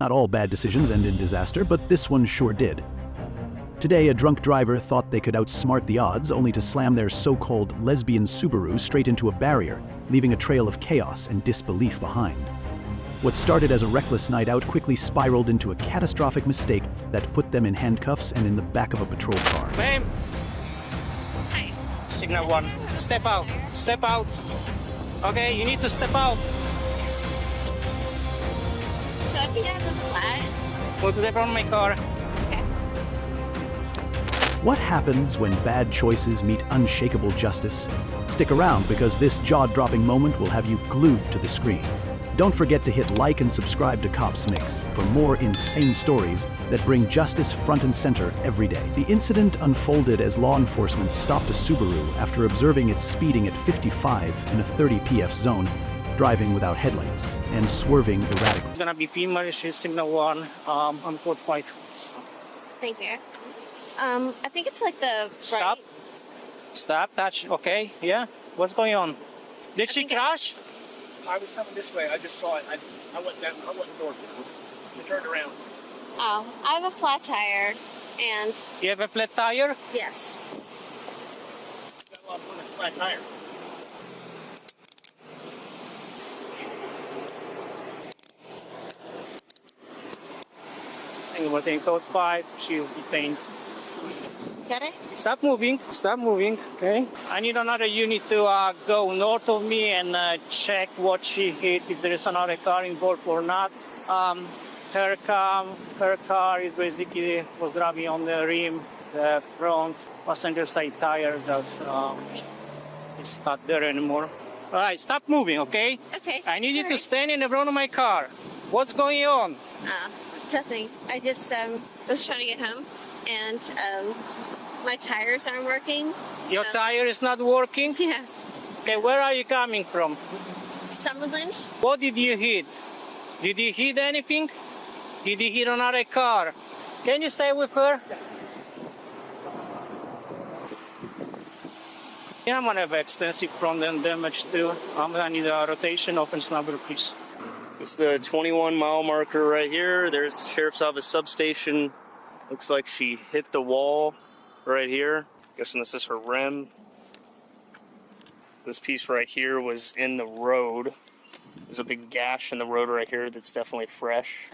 Not all bad decisions end in disaster, but this one sure did. Today, a drunk driver thought they could outsmart the odds, only to slam their so-called lesbian Subaru straight into a barrier, leaving a trail of chaos and disbelief behind. What started as a reckless night out quickly spiraled into a catastrophic mistake that put them in handcuffs and in the back of a patrol car. Ma'am! Hi. Signal 1. Step out. Step out. Okay, you need to step out. So I think I have a flat. Go to the front of my car. Okay. What happens when bad choices meet unshakable justice? Stick around because this jaw-dropping moment will have you glued to the screen. Don't forget to hit like and subscribe to Cops Mix for more insane stories that bring justice front and center every day. The incident unfolded as law enforcement stopped a Subaru after observing it speeding at 55 in a 30 PF zone, driving without headlights and swerving erratically. It's gonna be female, she's signal 1, on code 5. Thank you. I think it's like the Stop. right. Stop, touch, okay, yeah? What's going on? Did she think crash? I was coming this way. I just saw it. I went down. I went north. I turned around. Oh, I have a flat tire, and You have a flat tire? yes. Got on a flat tire. And we're taking code 5, she's detained. Got it? Stop moving, okay? I need another unit to go north of me and check what she hit, if there is another car involved or not. Her car is basically was driving on the rim, the front passenger side tire that's is not there anymore. All right, stop moving, okay? Okay. I need you to sorry. stand in the front of my car. What's going on? Nothing. I just was trying to get home, and my tires aren't working. Your so- tire is not working? Yeah. Okay, where are you coming from? Summerland. What did you hit? Did you hit anything? Did you hit another car? Can you stay with her? Yeah, I'm gonna have extensive front end damage too. I'm gonna need a rotation, open snubber, please. It's the 21 mile marker right here. There's the sheriff's office substation. Looks like she hit the wall right here. Guessing this is her rim. This piece right here was in the road. There's a big gash in the road right here that's definitely fresh.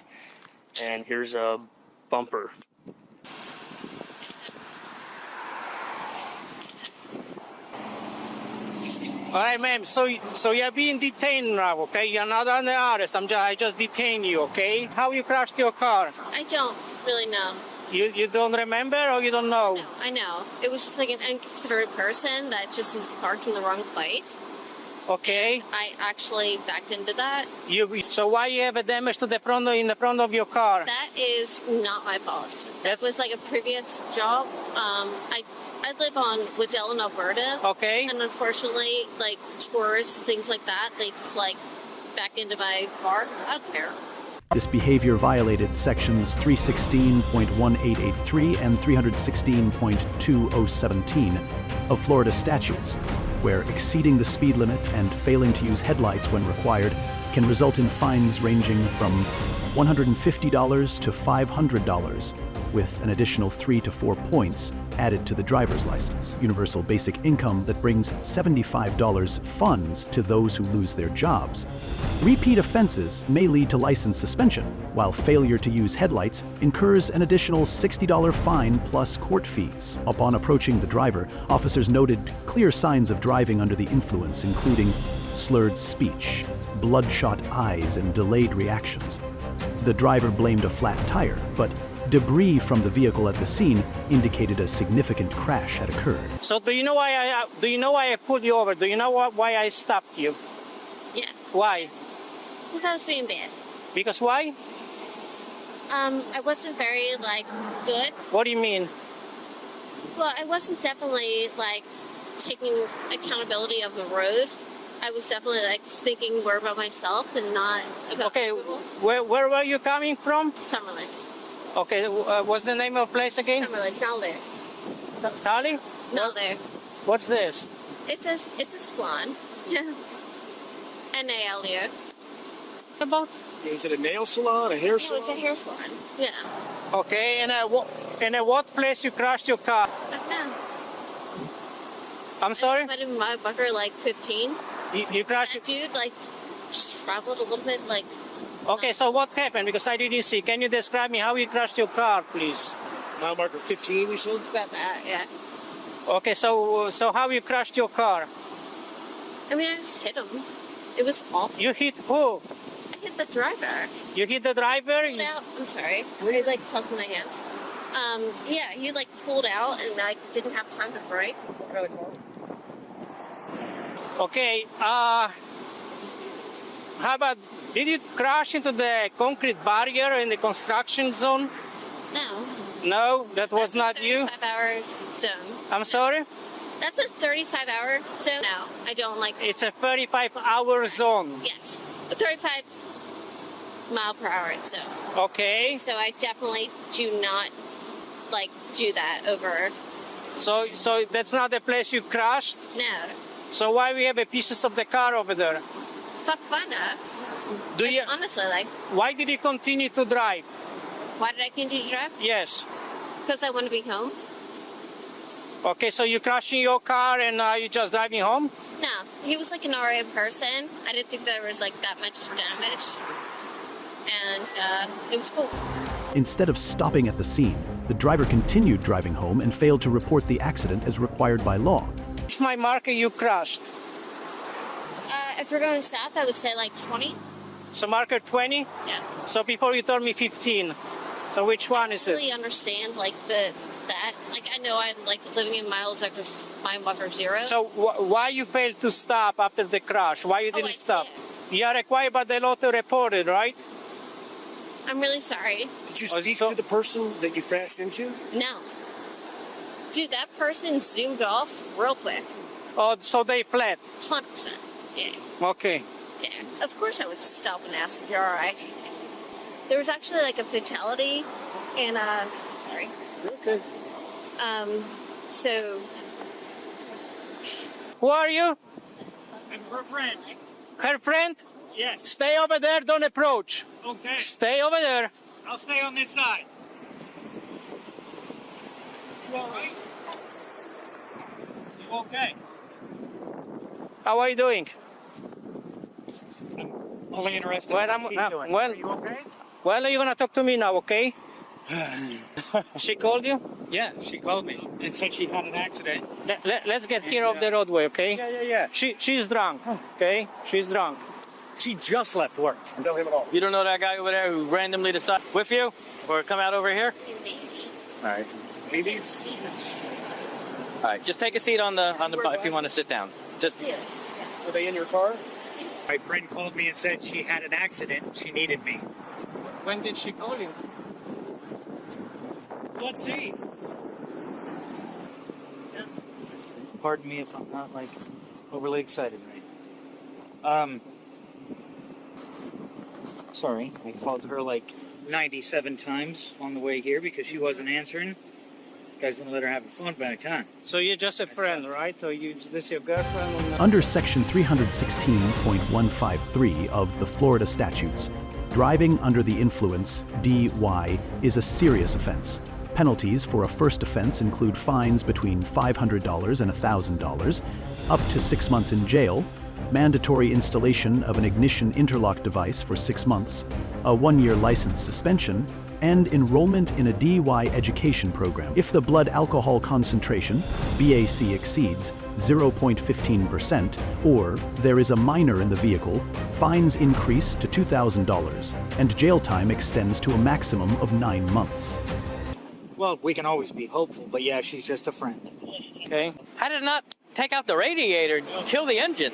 And here's a bumper. All right, ma'am. So you're being detained now, okay? You're not under arrest. I just detained you, okay? How you crashed your car? I don't really know. You don't remember or you don't know? No, I know. It was just like an inconsiderate person that just was parked in the wrong place. Okay. I actually backed into that. So why you have a damage to the front in the front of your car? That is not my fault. That That's- was like a previous job. I live on Waddell in Alberta. Okay. And unfortunately, like tourists and things like that, they just like back into my car. I don't care. This behavior violated sections 316.1883 and 316.2017 of Florida statutes, where exceeding the speed limit and failing to use headlights when required can result in fines ranging from $150 to $500, with an additional 3 to 4 points added to the driver's license. Universal basic income that brings $75 funds to those who lose their jobs. Repeat offenses may lead to license suspension, while failure to use headlights incurs an additional $60 fine plus court fees. Upon approaching the driver, officers noted clear signs of driving under the influence, including slurred speech, bloodshot eyes, and delayed reactions. The driver blamed a flat tire, but debris from the vehicle at the scene indicated a significant crash had occurred. So do you know why I pulled you over? Do you know why I stopped you? Yeah. Why? Because I was being bad. Because why? I wasn't very like good. What do you mean? Well, I wasn't definitely like taking accountability of the road. I was definitely like thinking more about myself and not about Okay, people. where were you coming from? Summerland. Okay, what's the name of the place again? Summerland. Not there. Tali? Not there. What's this? It's a swan. Yeah. NALU. About? Is it a nail salon, a hair No, salon? it's a hair salon. Yeah. Okay, and at what place you crashed your car? No. I'm sorry? I in my bucker like 15. You crashed That dude like just traveled a little bit like. Okay, so what happened? Because I didn't see. Can you describe me how you crashed your car, please? Mile marker 15, you said? About that, yeah. Okay, so how you crashed your car? I mean, I just hit him. It was awful. You hit who? I hit the driver. You hit the driver? Pulled out. I'm sorry. I like tugged my hands. Yeah, he like pulled out and I didn't have time to brake. Okay, how about, did you crash into the concrete barrier in the construction zone? No. No, that was That's not a you? 35-hour zone. I'm sorry? That's a 35-hour zone. No, I don't like. It's a 35-hour zone. Yes, a 35 mile per hour zone. Okay, So I definitely do not like do that over. so that's not the place you crashed? No. So why we have a pieces of the car over there? Fuck fun up. Do you? Honestly, like, Why did you continue to drive? why did I continue to drive? Yes. Because I want to be home. Okay, so you crashing your car and you just driving home? No, he was like an RA person. I didn't think there was like that much damage, and it was cool. Instead of stopping at the scene, the driver continued driving home and failed to report the accident as required by law. Which my marker you crashed? If we're going south, I would say like 20. So marker 20? Yeah. So before you told me 15. So which one is I it? really understand like that. Like I know I'm like living in miles like mile marker 0. So why you failed to stop after the crash? Why you didn't I stop? did. You are required by the law to report it, right? I'm really sorry. Did you Oh, speak so- to the person that you crashed into? No. Dude, that person zoomed off real quick. Oh, so they fled. 100%. Yeah. Okay. Yeah. Of course I would stop and ask if you're alright. There was actually like a fatality and sorry. Okay. So Who are you? I'm her friend. Her friend? Yes. Stay over there, don't approach. Okay. Stay over there. I'll stay on this side. You all right? You okay? How are you doing? Only interested Well, in I'm- what she's doing. well- Are you okay? Well, you're gonna talk to me now, okay? She called you? Yeah, she called me and said she had an accident. Let's get here off the roadway, okay? Yeah. She's drunk, okay? She's drunk. She just left work. I know him at all. You don't know that guy over there who randomly decided with you or come out over here? All right. Maybe. All right. Just take a seat on the if you want to sit down. Just Were they in your car? My friend called me and said she had an accident. She needed me. When did she call you? Let's see. Pardon me if I'm not like overly excited, right? Sorry, I called her like 97 times on the way here because she wasn't answering. You guys want to let her have a fun back, huh? So you're just a friend, right? Or this your girlfriend? Or not? Under Section 316.153 of the Florida statutes, driving under the influence, DY, is a serious offense. Penalties for a first offense include fines between $500 and $1,000, up to 6 months in jail, mandatory installation of an ignition interlock device for 6 months, a 1-year license suspension, and enrollment in a DUI education program. If the blood alcohol concentration, BAC, exceeds 0.15%, or there is a minor in the vehicle, fines increase to $2,000, and jail time extends to a maximum of 9 months. Well, we can always be hopeful, but yeah, she's just a friend. Okay. how did it not take out the radiator and kill the engine?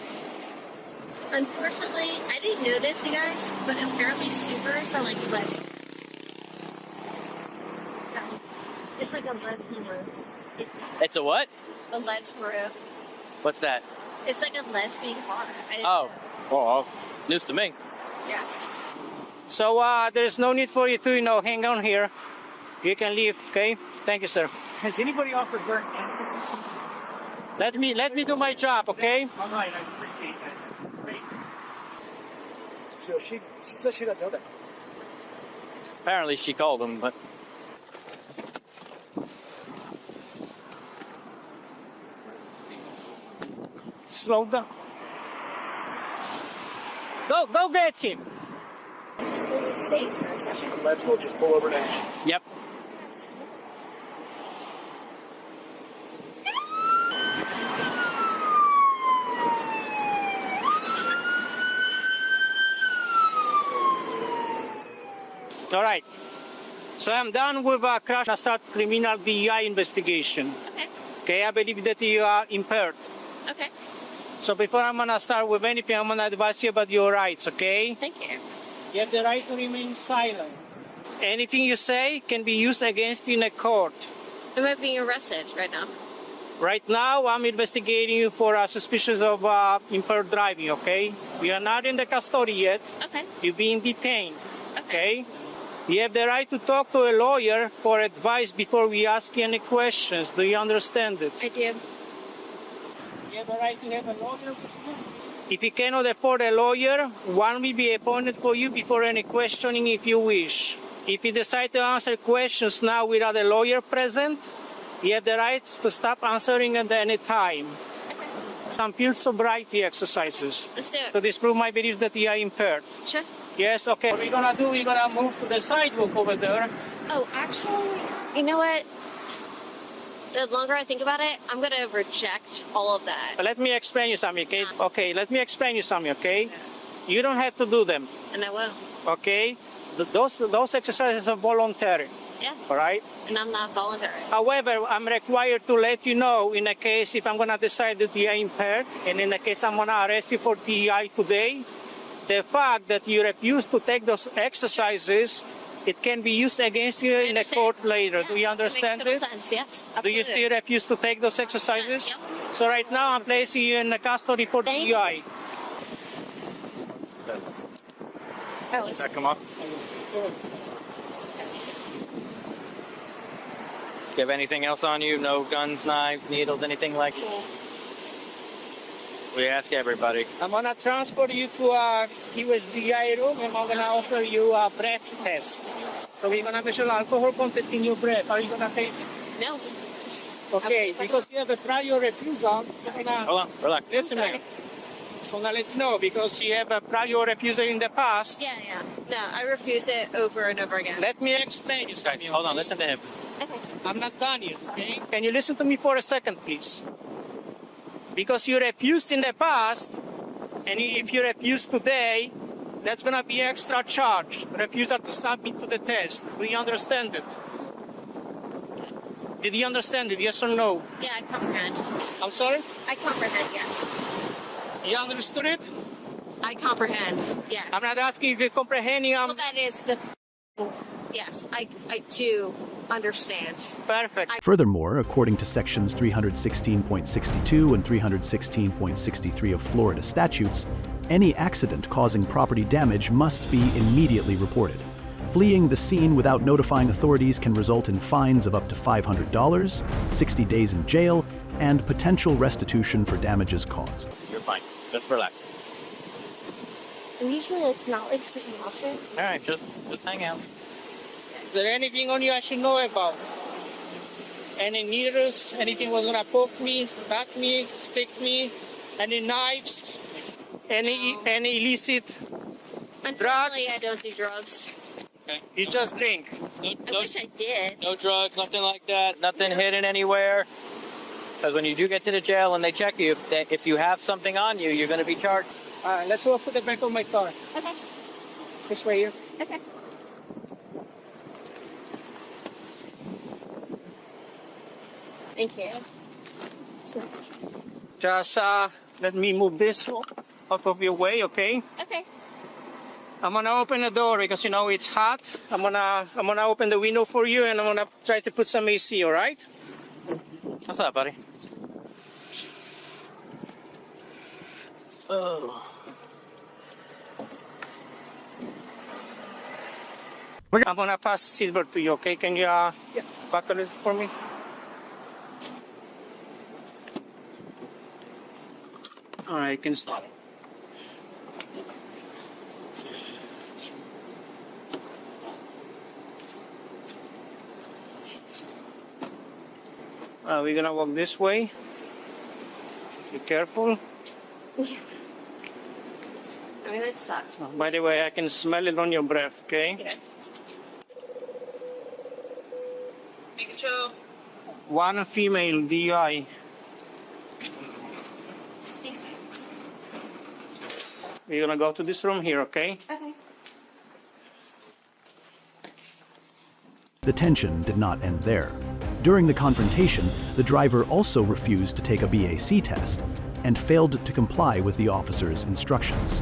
unfortunately, I didn't know this, you guys, but apparently Subarus are like less. It's like a lesbian roof. It's a what? A lesbian roof. What's that? It's like a lesbian car. I didn't Oh, know. well, news to me. Yeah. So there's no need for you to, hang on here. You can leave, okay? Thank you, sir. Has anybody offered her anything? Let me do my job, okay? All right, I appreciate that. Great. So she says she doesn't know that. Apparently she called him, but Slow down. Go get him. Let's go just pull over now. yep. All right. So I'm done with crash. I start criminal DEI investigation. Okay. Okay, I believe that you are impaired. Okay. So before I'm gonna start with anything, I'm gonna advise you about your rights, okay? Thank you. You have the right to remain silent. Anything you say can be used against you in a court. Am I being arrested right now? Right now, I'm investigating you for suspicions of impaired driving, okay? We are not in the custody yet. Okay. You're being detained, Okay. okay? You have the right to talk to a lawyer for advice before we ask you any questions. Do you understand it? I do. You have the right to have a lawyer with you. If you cannot afford a lawyer, one will be appointed for you before any questioning if you wish. If you decide to answer questions now without a lawyer present, you have the right to stop answering at any time. Some field sobriety exercises Let's do it. to disprove my belief that you are impaired. Sure. Yes, okay. What we're gonna do, we're gonna move to the sidewalk over there. Oh, actually, you know what? The longer I think about it, I'm gonna reject all of that. Let me explain you something, okay? Okay, let me explain you something, okay? You don't have to do them, And I will. okay? Those exercises are voluntary, Yeah. all right? And I'm not voluntary. However, I'm required to let you know in a case if I'm gonna decide that you are impaired, and in a case I'm gonna arrest you for DEI today, the fact that you refuse to take those exercises, it can be used against you in a understand. court later. Do you Yeah, understand makes it? total sense. Yes. Do you Absolutely. still refuse to take those exercises? Yep. So right now I'm placing you in custody for Thank you. DEI. Oh, Does that come off? Do you have anything else on you? No guns, knives, needles, anything like that? We ask everybody. I'm gonna transport you to a USDI room and I'm gonna offer you a breath test. So we're gonna measure alcohol content in your breath. Are you gonna take it? no. Okay, Absolutely. because you have a prior refusal. So I'm gonna, Hold on, relax. listen, man. So I'm gonna let you know because you have a prior refusal in the past. Yeah, yeah. No, I refuse it over and over again. Let me explain you something. Hold on, okay? listen to him. Okay. I'm not done yet, okay? Can you listen to me for a second, please? Because you refused in the past, and if you refuse today, that's gonna be extra charge. Refusal to submit to the test. Do you understand it? Did you understand it? Yes or no? Yeah, I comprehend. I'm sorry? I comprehend, yes. You understood it? I comprehend, yes. I'm not asking if you're comprehending. Well, that is the... Yes, I do understand. Perfect. Furthermore, according to sections 316.62 and 316.63 of Florida statutes, any accident causing property damage must be immediately reported. Fleeing the scene without notifying authorities can result in fines of up to $500, 60 days in jail, and potential restitution for damages caused. You're fine. Just relax. I'm usually not like this often. All right, just hang out. Is there anything on you I should know about? Any needles? Anything was gonna poke me, cut me, stick me? Any knives? Any illicit? Unfortunately, I don't do drugs. Okay. You just drink. No, I wish I did. no drugs, nothing like that. Nothing hidden anywhere. Because when you do get to the jail and they check you, if you have something on you, you're going to be charged. Let's go for the back of my car. Okay. This way here. Okay. Thank you. Just let me move this out of your way, okay? Okay. I'm gonna open the door because you know it's hot. I'm gonna open the window for you and I'm gonna try to put some AC, all right? What's up, buddy? I'm gonna pass silver to you, okay? Can you buckle it for me? All right, you can start. We're gonna walk this way. Be careful. I mean, that sucks. By the way, I can smell it on your breath, okay? Yeah. Making sure. One female DUI. We're gonna go to this room here, okay? Okay. The tension did not end there. During the confrontation, the driver also refused to take a BAC test and failed to comply with the officer's instructions.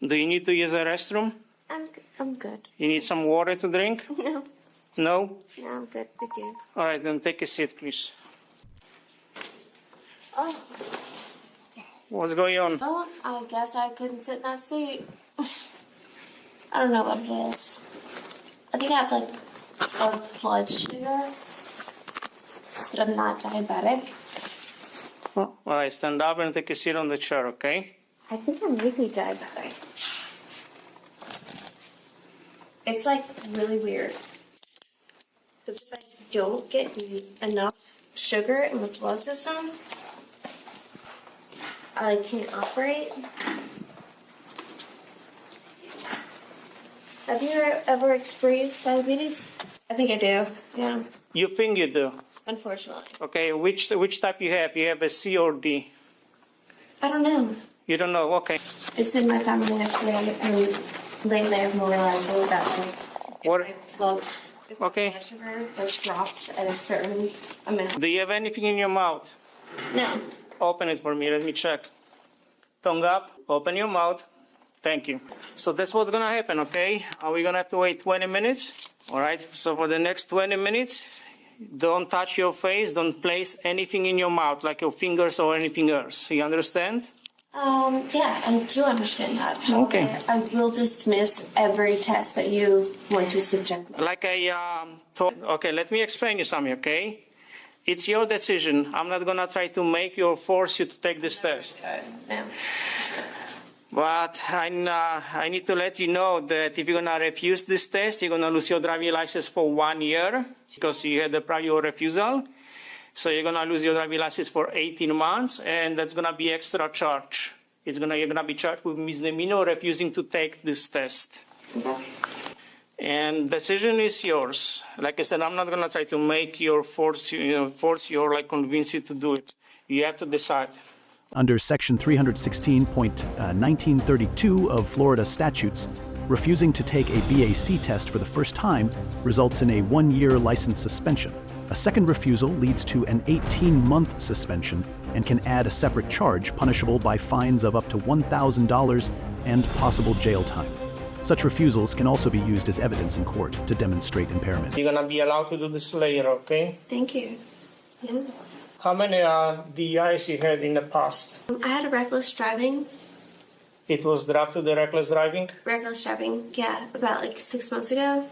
Do you need to use the restroom? I'm good. You need some water to drink? No, No? no, I'm good. Thank you. All right, then take a seat, please. Oh, What's going on? oh, I guess I couldn't sit in that seat. I don't know what it is. I think I have like low blood sugar, but I'm not diabetic. All right, stand up and take a seat on the chair, okay? I think I'm maybe diabetic. It's like really weird. Because if I don't get enough sugar in my blood system, I like, can't operate. Have you ever experienced diabetes? I think I do. Yeah, You think you do. unfortunately. Okay, which type you have? You have a C or D? I don't know. You don't know, okay. It's in my family history, and lately I've more realized that What- if my blood Okay. sugar like drops at a certain amount. Do you have anything in your mouth? No. Open it for me, let me check. Tongue up, open your mouth. Thank you. So that's what's gonna happen, okay? Are we gonna have to wait 20 minutes? All right, so for the next 20 minutes, don't touch your face, don't place anything in your mouth, like your fingers or anything else. You understand? Yeah, I do understand that. Okay. I will dismiss every test that you want to subject me. Like I told, okay, let me explain you something, okay? It's your decision. I'm not gonna try to make you or force you to take this test. No. But I need to let you know that if you're gonna refuse this test, you're gonna lose your driving license for 1 year because you had the prior refusal. So you're gonna lose your driving license for 18 months, and that's gonna be extra charge. You're gonna be charged with misdemeanor refusing to take this test. And decision is yours. Like I said, I'm not gonna try to make you or force you or like convince you to do it. You have to decide. Under Section 316.1932 of Florida statutes, refusing to take a BAC test for the first time results in a 1-year license suspension. A second refusal leads to an 18-month suspension and can add a separate charge punishable by fines of up to $1,000 and possible jail time. Such refusals can also be used as evidence in court to demonstrate impairment. You're gonna be allowed to do this later, okay? Thank you. Yeah. How many DIs you had in the past? I had a reckless driving. It was dropped to the reckless driving? Reckless driving, yeah, about like 6 months ago.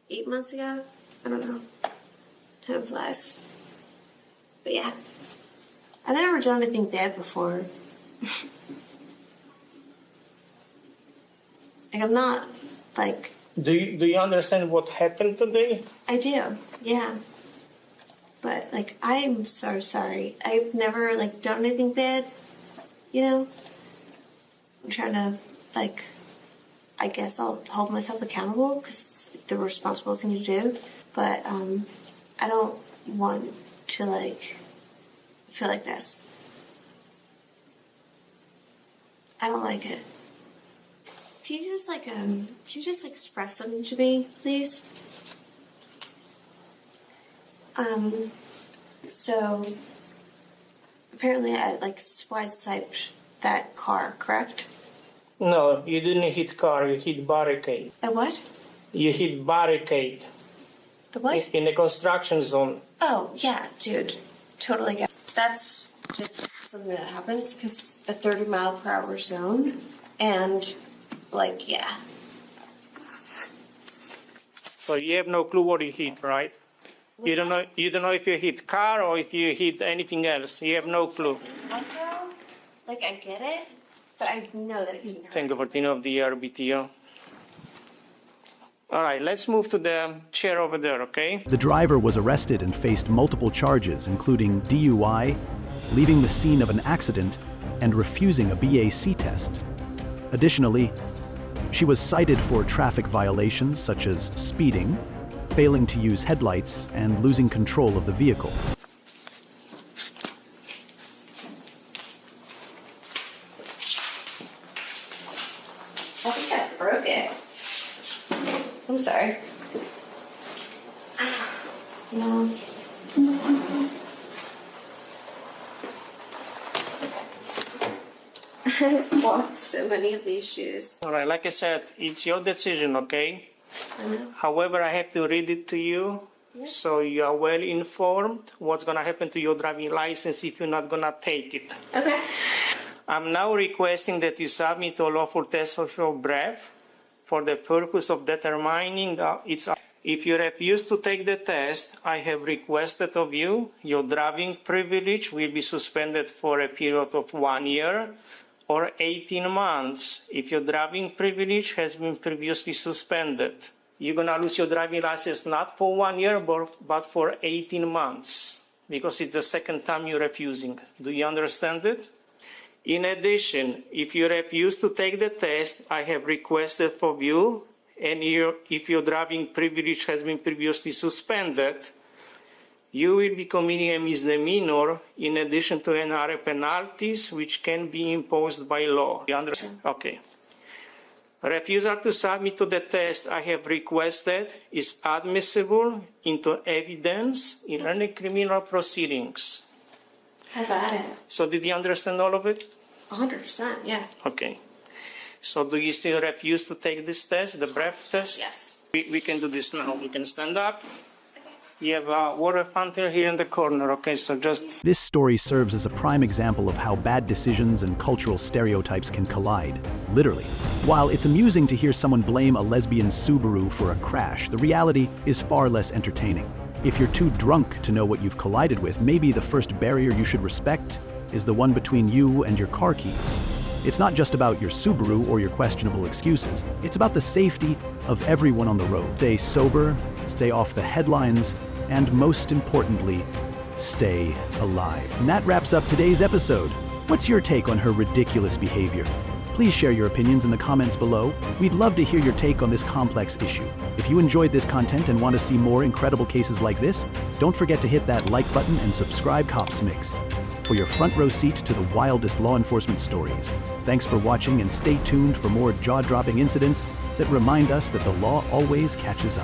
8 months ago. I don't know. Time flies. But yeah. I've never done anything bad before. Like, I'm not, like... Do you understand what happened today? I do, yeah. But, like, I'm so sorry. I've never, like, done anything bad, you know? I'm trying to, like... I guess I'll hold myself accountable, because it's the responsible thing to do. But, I don't want to, like, feel like this. I don't like it. Can you just express something to me, please? So, apparently I, like, sideswiped that car, correct? No, you didn't hit car, you hit barricade. A what? You hit barricade The what? in the construction zone. Oh, yeah, dude. Totally get it. That's just something that happens because a 30-mile-per-hour zone, and, like, yeah. So you have no clue what you hit, right? You don't know if you hit car or if you hit anything else. You have no clue. Like, I get it, but I know that it can hurt. Thank you for the of the RBTO. All right, let's move to the chair over there, okay? The driver was arrested and faced multiple charges, including DUI, leaving the scene of an accident, and refusing a BAC test. Additionally, she was cited for traffic violations such as speeding, failing to use headlights, and losing control of the vehicle. I think I broke it. I'm sorry. No. I've bought so many of these shoes. All right, like I said, it's your decision, okay? I know. However, I have to read it to you so you are well informed what's going to happen to your driving license if you're not going to take it. Okay. I'm now requesting that you submit a lawful test of your breath for the purpose of determining its. If you refuse to take the test, I have requested of you, your driving privilege will be suspended for a period of 1 year or 18 months if your driving privilege has been previously suspended. You're going to lose your driving license not for 1 year, but for 18 months because it's the second time you're refusing. Do you understand it? In addition, if you refuse to take the test, I have requested of you, and if your driving privilege has been previously suspended, you will be committing a misdemeanor in addition to NRA penalties, which can be imposed by law. You understand? Okay. Refusal to submit to the test I have requested is admissible into evidence in any criminal proceedings. How about it? So did you understand all of it? 100%, yeah. Okay. So do you still refuse to take this test, the breath test? Yes. We can do this now. We can stand up. You have a water fountain here in the corner, okay? So just... This story serves as a prime example of how bad decisions and cultural stereotypes can collide, literally. While it's amusing to hear someone blame a lesbian Subaru for a crash, the reality is far less entertaining. If you're too drunk to know what you've collided with, maybe the first barrier you should respect is the one between you and your car keys. It's not just about your Subaru or your questionable excuses. It's about the safety of everyone on the road. Stay sober, stay off the headlines, and most importantly, stay alive. And that wraps up today's episode. What's your take on her ridiculous behavior? Please share your opinions in the comments below. We'd love to hear your take on this complex issue. If you enjoyed this content and want to see more incredible cases like this, don't forget to hit that like button and subscribe Cops Mix for your front row seat to the wildest law enforcement stories. Thanks for watching and stay tuned for more jaw-dropping incidents that remind us that the law always catches up.